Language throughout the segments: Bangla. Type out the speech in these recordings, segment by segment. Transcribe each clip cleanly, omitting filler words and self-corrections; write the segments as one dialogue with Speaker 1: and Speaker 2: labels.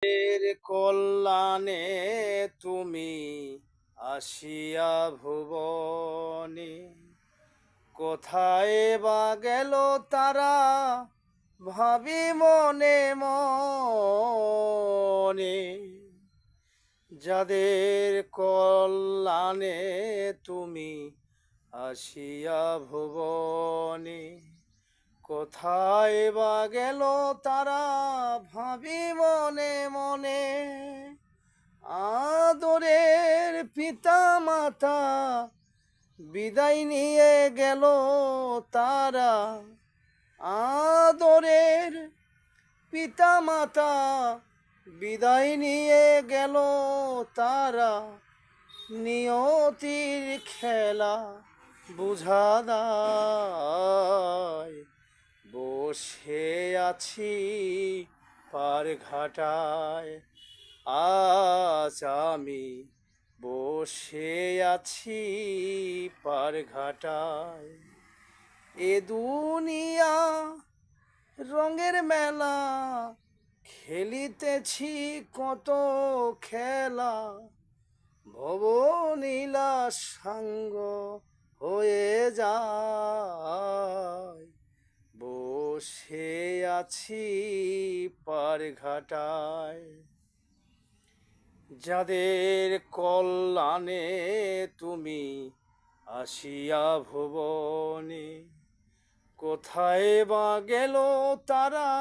Speaker 1: এর কল্যাণে তুমি আসিয়া ভুবনে, কোথায় বা গেল তারা ভাবি মনে মনে। যাদের কল্যাণে তুমি আসিয়া ভুবনে, কোথায় বা গেল তারা ভাবি মনে মনে। আদরের পিতা মাতা বিদায় নিয়ে গেল তারা, আদরের পিতা মাতা বিদায় নিয়ে গেল তারা। নিয়তির খেলা বুঝা দায়, বসে আছি পার ঘাটায়। আজ আমি বসে আছি পার ঘাটায়। এ দুনিয়া রঙের মেলা, খেলিতেছি কত খেলা। ভবনীলা সাঙ্গ হয়ে যায়, বসে আছি পার ঘাটায়। যাদের কল্যাণে তুমি আসিয়া ভুবনে, কোথায় বা গেল তারা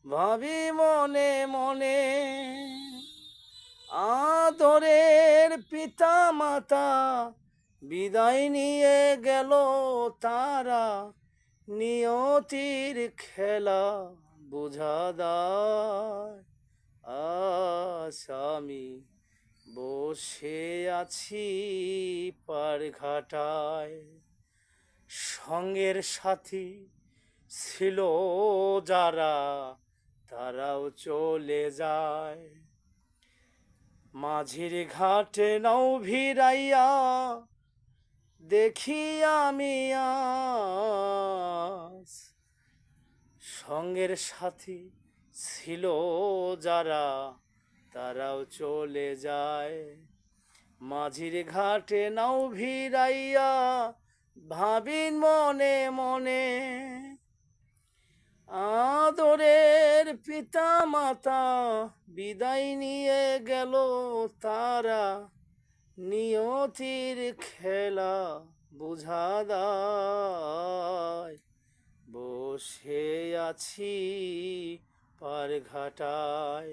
Speaker 1: ভাবি মনে মনে। আদরের পিতা মাতা বিদায় নিয়ে গেল তারা, নিয়তির খেলা বুঝা দায়। আজ আমি বসে আছি পার ঘাটায়। সঙ্গের সাথী ছিল যারা তারাও চলে যায়, মাঝির ঘাটে নাও ভিড়াইয়া দেখি আমি আজ। সঙ্গের সাথী ছিল যারা তারাও চলে যায়, মাঝির ঘাটে নাও ভিড়াইয়া ভাবিন মনে মনে। আদরের পিতা মাতা বিদায় নিয়ে গেল তারা, নিয়তির খেলা বুঝা দায়, বসে আছি পার ঘাটায়।